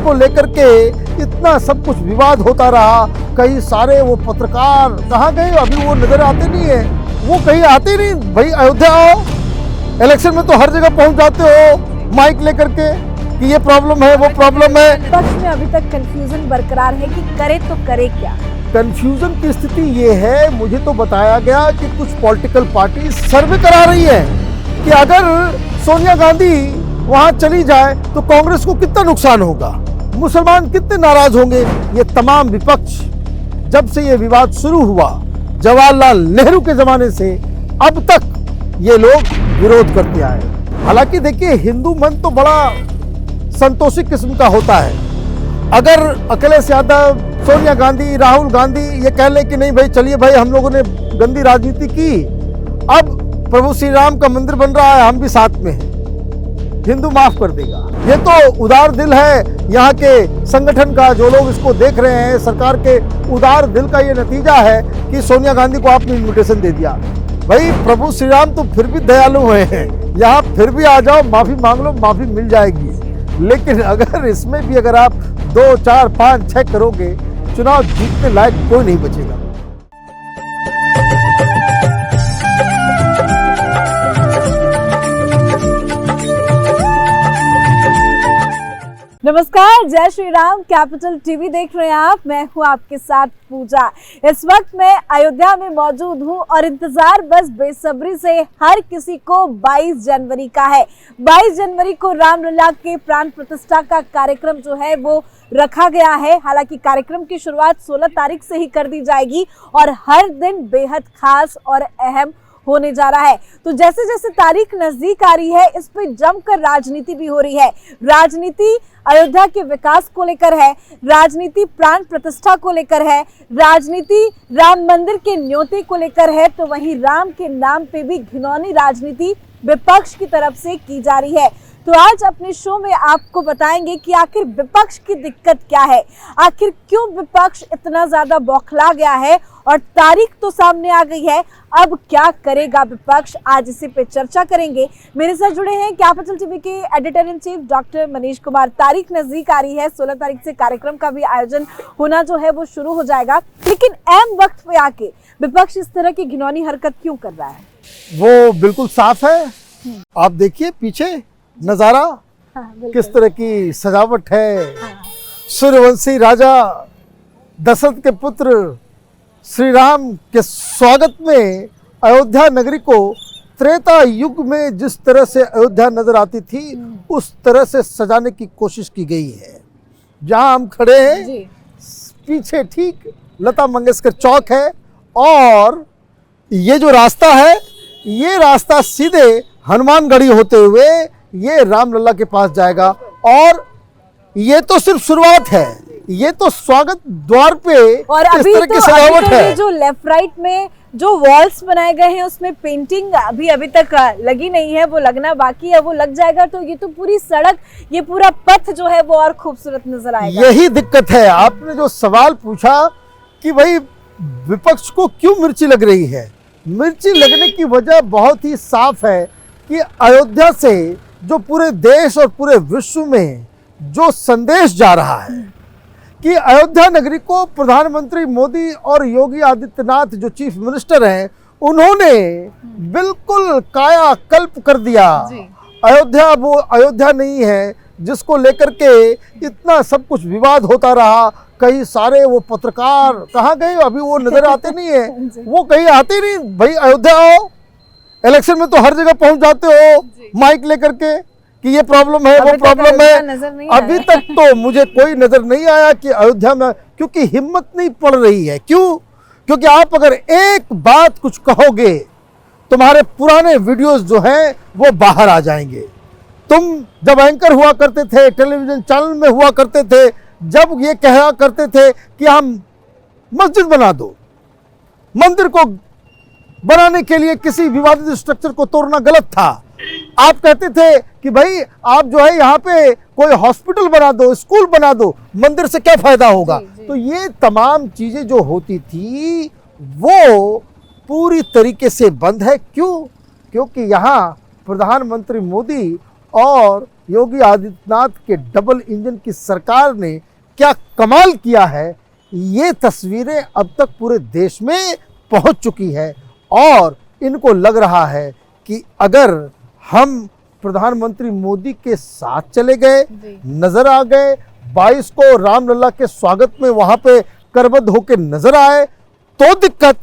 जिसको लेकर के इतना सब कुछ विवाद होता रहा। कई सारे वो पत्रकार कहाँ गए, अभी वो नजर आते नहीं है, वो कहीं आते नहीं। भाई अयोध्या आओ, इलेक्शन में तो हर जगह पहुंच जाते हो माइक लेकर के कि ये प्रॉब्लम है, वो प्रॉब्लम है। विपक्ष में अभी तक कंफ्यूजन बरकरार है कि करे तो करे क्या। कंफ्यूजन की स्थिति ये है, मुझे तो बताया गया कि कुछ पॉलिटिकल पार्टी सर्वे करा रही है कि अगर सोनिया गांधी वहां चली जाए तो कांग्रेस को कितना नुकसान होगा, मुसलमान कितने नाराज होंगे। ये तमाम विपक्ष जब से ये विवाद शुरू हुआ जवाहरलाल नेहरू के जमाने से अब तक ये लोग विरोध करते आए। हालांकि देखिए, हिंदू मन तो बड़ा संतोषी किस्म का होता है। अगर अखिलेश यादव, सोनिया गांधी, राहुल गांधी ये कह ले कि नहीं भाई चलिए भाई हम लोगों ने गंदी राजनीति की, अब प्रभु श्री राम का मंदिर बन रहा है, हम भी साथ में हैं, हिंदू माफ कर देगा। ये तो उदार दिल है यहाँ के संगठन का, जो लोग इसको देख रहे हैं। सरकार के उदार दिल का ये नतीजा है कि सोनिया गांधी को आपने इन्विटेशन दे दिया। भाई प्रभु श्री राम तो फिर भी दयालु हुए हैं, यहाँ फिर भी आ जाओ, माफी मांग लो, माफी मिल जाएगी। लेकिन अगर इसमें भी अगर आप 2, 4, 5, 6 करोगे, चुनाव जीतने लायक कोई नहीं बचेगा। नमस्कार, जय श्री राम। कैपिटल टीवी देख रहे हैं आप, मैं हूं आपके साथ पूजा। इस वक्त मैं अयोध्या में मौजूद हूं और इंतजार बस बेसब्री से हर किसी को 22 जनवरी का है। 22 जनवरी को रामलला के प्राण प्रतिष्ठा का कार्यक्रम जो है वो रखा गया है। हालांकि कार्यक्रम की शुरुआत 16 तारीख से ही कर दी जाएगी और हर दिन बेहद खास और अहम होने जा रहा है। तो जैसे जैसे तारीख नजदीक आ रही है, इस पे जमकर राजनीति भी हो रही है। राजनीति अयोध्या के विकास को लेकर है, राजनीति प्राण प्रतिष्ठा को लेकर है, राजनीति राम मंदिर के न्योते को लेकर है, तो वहीं राम के नाम पे भी घिनौनी राजनीति विपक्ष की तरफ से की जा रही है। तो आज अपने शो में आपको बताएंगे कि आखिर विपक्ष की दिक्कत क्या है, आखिर क्यों विपक्ष इतना ज्यादा बौखला गया है, और तारीख तो सामने आ गई है, अब क्या करेगा विपक्ष, आज इसी पे चर्चा करेंगे। मेरे साथ जुड़े हैं कैपिटल टीवी के editor in chief doctor Manish Kumar. तारीख नजदीक आ रही है, 16 तारीख से कार्यक्रम का भी आयोजन होना जो है वो शुरू हो जाएगा, लेकिन अहम वक्त पे आके विपक्ष इस तरह की घिनौनी हरकत क्यों कर रहा है? वो बिल्कुल साफ है। आप देखिए पीछे नजारा, किस तरह की सजावट है। सूर्यवंशी राजा दशरथ के पुत्र श्री राम के स्वागत में अयोध्या नगरी को त्रेता युग में जिस तरह से अयोध्या नजर आती थी उस तरह से सजाने की कोशिश की गई है। जहां हम खड़े हैं पीछे ठीक लता मंगेशकर चौक है, और ये जो रास्ता है ये रास्ता सीधे हनुमानगढ़ी होते हुए ये रामलला के पास जाएगा। और ये तो सिर्फ शुरुआत है, ये तो स्वागत द्वार पे और इस तरह की सजावट है। जो लेफ्ट राइट में जो वॉल्स बनाए गए हैं उसमें पेंटिंग अभी तक लगी नहीं है, वो लगना बाकी है, वो लग जाएगा तो ये तो पूरी सड़क, ये पूरा पथ जो है वो और खूबसूरत नजर आएगा। यही दिक्कत है। आपने जो सवाल पूछा कि भाई विपक्ष को क्यों मिर्ची लग रही है, मिर्ची लगने की वजह बहुत ही साफ है कि अयोध्या से जो पूरे देश और पूरे विश्व में जो संदेश जा रहा है कि अयोध्या नगरी को प्रधानमंत्री मोदी और योगी आदित्यनाथ जो चीफ मिनिस्टर हैं उन्होंने बिल्कुल कायाकल्प कर दिया। अयोध्या वो अयोध्या नहीं है जिसको लेकर के इतना सब कुछ विवाद होता रहा। कई सारे वो पत्रकार कहाँ गए, अभी वो नजर आते नहीं है, वो कहीं आते नहीं। भाई अयोध्या आओ, इलेक्शन में तो हर जगह पहुंच जाते हो माइक लेकर के कि ये प्रॉब्लम है, वो प्रॉब्लम है। अभी तक तो मुझे कोई नजर नहीं आया कि अयोध्या में, क्योंकि हिम्मत नहीं पड़ रही है। क्यों? क्योंकि आप अगर एक बात कुछ कहोगे तुम्हारे पुराने वीडियोस जो हैं वो बाहर आ जाएंगे। तुम जब एंकर हुआ करते थे, टेलीविजन चैनल में हुआ करते थे, जब ये कहा करते थे कि हम मस्जिद बना दो, मंदिर को बनाने के लिए किसी विवादित स्ट्रक्चर को तोड़ना गलत था। आप कहते थे कि भाई आप जो है यहाँ पे कोई हॉस्पिटल बना दो, स्कूल बना दो, मंदिर से क्या फायदा होगा। तो ये तमाम चीजें जो होती थी वो पूरी तरीके से बंद है। क्यों? क्योंकि यहाँ प्रधानमंत्री मोदी और योगी आदित्यनाथ के डबल इंजन की सरकार ने क्या कमाल किया है, ये तस्वीरें अब तक पूरे देश में पहुंच चुकी है। और इनको लग रहा है कि अगर हम प्रधानमंत्री मोदी के साथ चले गए, नजर आ गए, 22 को रामलला के स्वागत में वहां पे करबद्ध होकर नजर आए तो दिक्कत,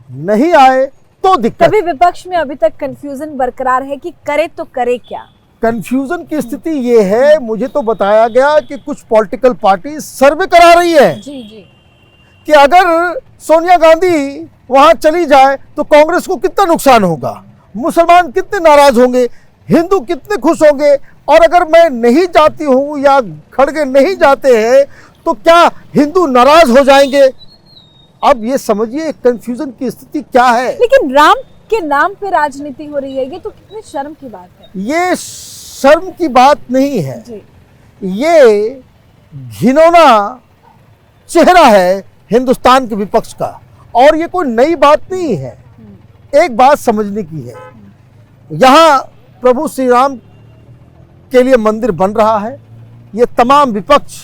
नहीं आए तो दिक्कत। तभी विपक्ष में अभी तक कंफ्यूजन बरकरार है कि करे तो करे क्या। कंफ्यूजन की स्थिति ये है, मुझे तो बताया गया कि कुछ पॉलिटिकल पार्टी सर्वे करा रही है जी जी कि अगर सोनिया गांधी वहां चली जाए तो कांग्रेस को कितना नुकसान होगा, मुसलमान कितने नाराज होंगे, हिंदू कितने खुश होंगे, और अगर मैं नहीं जाती हूं या खड़गे नहीं जाते हैं तो क्या हिंदू नाराज हो जाएंगे। अब ये समझिए कंफ्यूजन की स्थिति क्या है। लेकिन राम के नाम पे राजनीति हो रही है, ये तो कितनी शर्म की बात है। ये शर्म की बात नहीं है जी। ये घिनौना चेहरा है हिंदुस्तान के विपक्ष का, और ये कोई नई बात नहीं है। एक बात समझने की है, यहाँ प्रभु श्री राम के लिए मंदिर बन रहा है। ये तमाम विपक्ष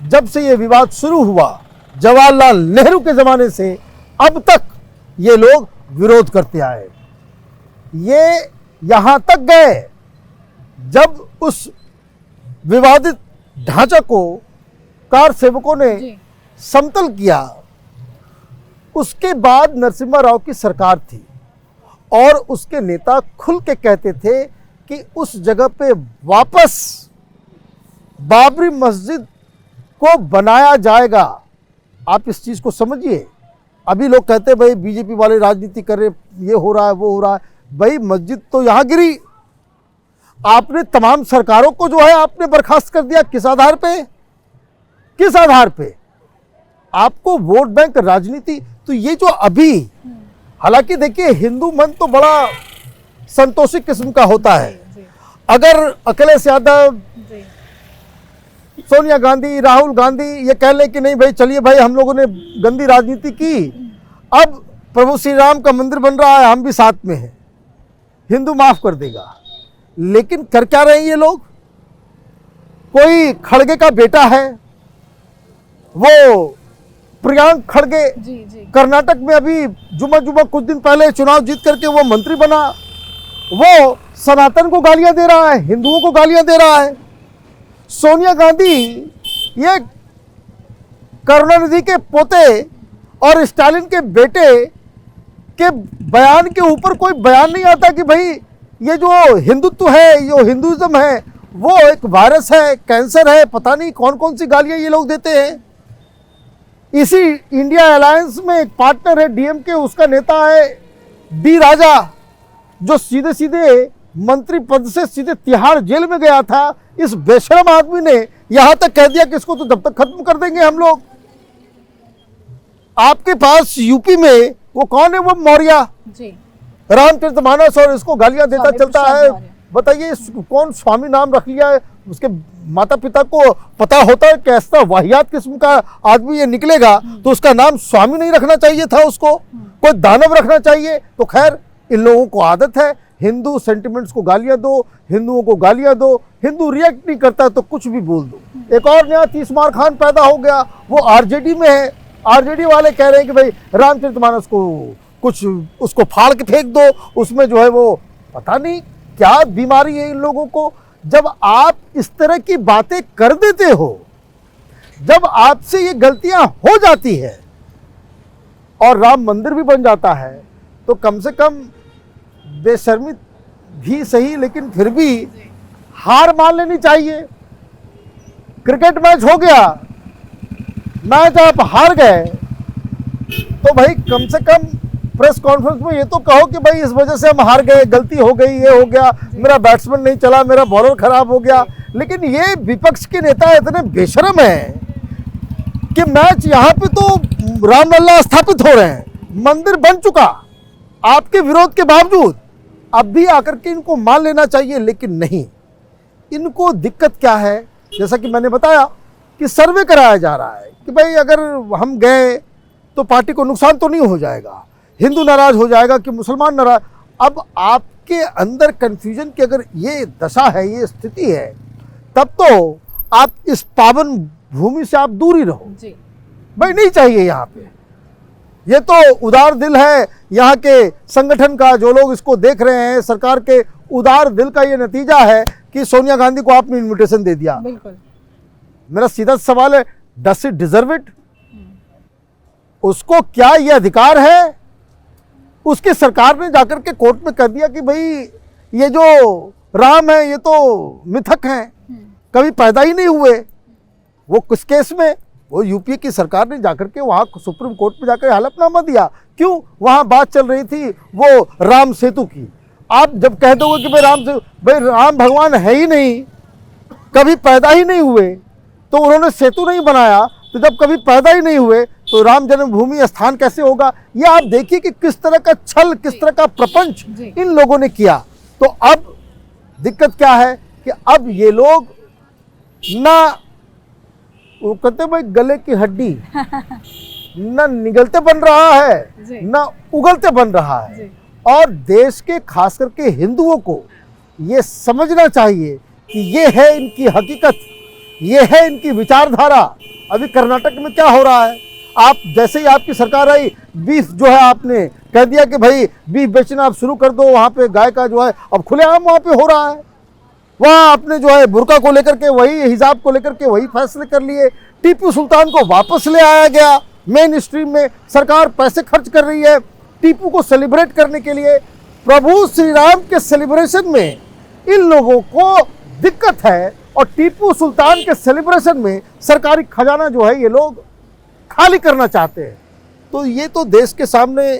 जब से ये विवाद शुरू हुआ जवाहरलाल नेहरू के ज़माने से अब तक ये लोग विरोध करते आए। ये यहाँ तक गए जब उस विवादित ढांचा को कार सेवकों ने समतल किया, उसके बाद नरसिम्हा राव की सरकार थी और उसके नेता खुल के कहते थे कि उस जगह पे वापस बाबरी मस्जिद को बनाया जाएगा। आप इस चीज़ को समझिए। अभी लोग कहते हैं भाई बीजेपी वाले राजनीति कर रहे, ये हो रहा है वो हो रहा है। भाई मस्जिद तो यहाँ गिरी, आपने तमाम सरकारों को जो है आपने बर्खास्त कर दिया। किस आधार पे, किस आधार पे? आपको वोट बैंक राजनीति। तो ये जो अभी, हालांकि देखिए हिंदू मन तो बड़ा संतोषी किस्म का होता है। अगर अखिलेश यादव, सोनिया गांधी, राहुल गांधी ये कह ले कि नहीं भाई चलिए भाई हम लोगों ने गंदी राजनीति की, अब प्रभु श्री राम का मंदिर बन रहा है, हम भी साथ में हैं, हिंदू माफ कर देगा। लेकिन कर क्या रहे हैं ये लोग? कोई खड़गे का बेटा है, वो प्रियांक खड़गे, कर्नाटक में अभी जुमा कुछ दिन पहले चुनाव जीत करके वो मंत्री बना, वो सनातन को गालियां दे रहा है, हिंदुओं को गालियां दे रहा है। सोनिया गांधी ये करुणानिधि के पोते और स्टालिन के बेटे के बयान के ऊपर कोई बयान नहीं आता कि भाई ये जो हिंदुत्व है, ये हिंदुइज्म है, वो एक वायरस है, कैंसर है, पता नहीं कौन कौन सी गालियां ये लोग देते हैं। इसी इंडिया अलायंस में एक पार्टनर है डीएमके, उसका नेता है डी राजा, जो सीधे सीधे मंत्री पद से सीधे तिहाड़ जेल में गया था। इस बेशरम आदमी ने यहां तक कह दिया कि इसको तो जब तक खत्म कर देंगे हम लोग। आपके पास यूपी में वो कौन है, वो मौर्य रामचरितमानस, और इसको गालियां देता चलता है। बताइए कौन स्वामी नाम रख लिया है? उसके माता पिता को पता होता है कि ऐसा वाहियात किस्म का आदमी ये निकलेगा तो उसका नाम स्वामी नहीं रखना चाहिए था, उसको कोई दानव रखना चाहिए। तो खैर इन लोगों को आदत है हिंदू सेंटिमेंट्स को गालियां दो, हिंदुओं को गालियां दो, हिंदू रिएक्ट नहीं करता तो कुछ भी बोल दो। एक और नया तीसमार खान पैदा हो गया, वो आरजेडी में है। आरजेडी वाले कह रहे हैं कि भाई रामचरितमानस को कुछ उसको फाड़ के फेंक दो, उसमें जो है वो पता नहीं क्या बीमारी है इन लोगों को। जब आप इस तरह की बातें कर देते हो, जब आपसे ये गलतियां हो जाती है और राम मंदिर भी बन जाता है, तो कम से कम बेशर्मी भी सही, लेकिन फिर भी हार मान लेनी चाहिए। क्रिकेट मैच हो गया, मैच आप हार गए तो भाई कम से कम प्रेस कॉन्फ्रेंस में ये तो कहो कि भाई इस वजह से हम हार गए, गलती हो गई, ये हो गया, मेरा बैट्समैन नहीं चला, मेरा बॉलर खराब हो गया। लेकिन ये विपक्ष के नेता इतने बेशर्म हैं कि मैच यहाँ पे तो रामलला स्थापित हो रहे हैं, मंदिर बन चुका, आपके विरोध के बावजूद अब भी आकर के इनको मान लेना चाहिए। लेकिन नहीं, इनको दिक्कत क्या है, जैसा कि मैंने बताया कि सर्वे कराया जा रहा है कि भाई अगर हम गए तो पार्टी को नुकसान तो नहीं हो जाएगा, हिंदू नाराज हो जाएगा कि मुसलमान नाराज। अब आपके अंदर कन्फ्यूजन की अगर ये दशा है, ये स्थिति है, तब तो आप इस पावन भूमि से आप दूर ही रहो जी। भाई, नहीं चाहिए यहाँ पे। ये तो उदार दिल है यहाँ के संगठन का, जो लोग इसको देख रहे हैं, सरकार के उदार दिल का ये नतीजा है कि सोनिया गांधी को आपने इनविटेशन दे दिया। बिल्कुल। मेरा सीधा सवाल है, डस इट डिजर्व इट? उसको क्या ये अधिकार है? उसकी सरकार ने जाकर के कोर्ट में कह दिया कि भाई ये जो राम है ये तो मिथक हैं, कभी पैदा ही नहीं हुए। वो किस केस में? वो यूपीए की सरकार ने जाकर के वहाँ सुप्रीम कोर्ट में जाकर हलफनामा दिया। क्यों? वहाँ बात चल रही थी वो राम सेतु की। आप जब कह दोगे कि भाई राम भगवान है ही नहीं, कभी पैदा ही नहीं हुए, तो उन्होंने सेतु नहीं बनाया, तो जब कभी पैदा ही नहीं हुए तो राम जन्मभूमि स्थान कैसे होगा? ये आप देखिए कि किस तरह का छल, किस तरह का प्रपंच इन लोगों ने किया। तो अब दिक्कत क्या है कि अब ये लोग ना, वो कहते भाई गले की हड्डी ना निगलते बन रहा है ना उगलते बन रहा है। और देश के खास करके हिंदुओं को ये समझना चाहिए कि ये है इनकी हकीकत, ये है इनकी विचारधारा। अभी कर्नाटक में क्या हो रहा है? आप जैसे ही आपकी सरकार आई, बीफ जो है आपने कह दिया कि भाई बीफ बेचना आप शुरू कर दो, वहाँ पे गाय का जो है अब खुलेआम वहाँ पे हो रहा है। वहाँ आपने जो है बुर्का को लेकर के, वही हिजाब को लेकर के वही फैसले कर लिए। टीपू सुल्तान को वापस ले आया गया मेन स्ट्रीम में। सरकार पैसे खर्च कर रही है टीपू को सेलिब्रेट करने के लिए। प्रभु श्री राम के सेलिब्रेशन में इन लोगों को दिक्कत है और टीपू सुल्तान के सेलिब्रेशन में सरकारी खजाना जो है ये लोग खाली करना चाहते हैं। तो ये तो देश के सामने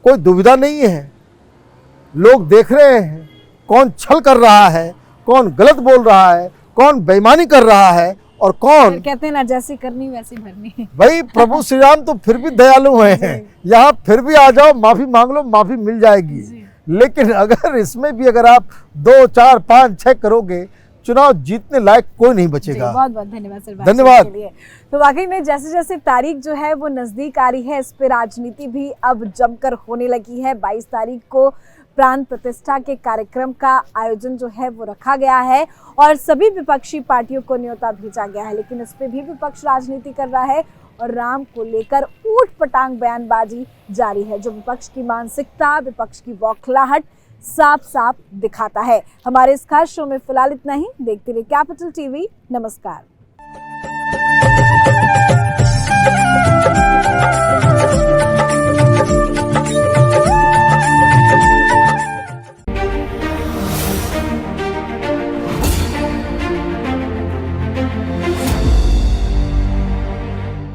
कोई दुविधा नहीं है, लोग देख रहे हैं कौन छल कर रहा है, कौन गलत बोल रहा है, कौन बेईमानी कर रहा है और कौन, कहते हैं ना जैसी करनी वैसी भरनी। भाई प्रभु श्री राम तो फिर भी दयालु हैं, यहाँ फिर भी आ जाओ, माफी मांग लो, माफी मिल जाएगी। लेकिन अगर इसमें भी अगर आप 2, 4, 5, 6 करोगे, चुनाव जीतने लायक कोई नहीं बचेगा। बहुत बहुत धन्यवाद सर, धन्यवाद के लिए। तो वाकई में जैसे जैसे तारीख जो है वो नजदीक आ रही है, इस पे राजनीति भी अब जमकर होने लगी है। 22 तारीख को प्राण प्रतिष्ठा के कार्यक्रम का आयोजन जो है वो रखा गया है और सभी विपक्षी पार्टियों को न्योता भेजा गया है, लेकिन इस पे भी विपक्ष राजनीति कर रहा है और राम को लेकर ऊट पटांग बयानबाजी जारी है, जो विपक्ष की मानसिकता, विपक्ष की बौखलाहट साफ साफ दिखाता है। हमारे इस खास शो में फिलहाल इतना ही। देखते रहिए कैपिटल टीवी। नमस्कार।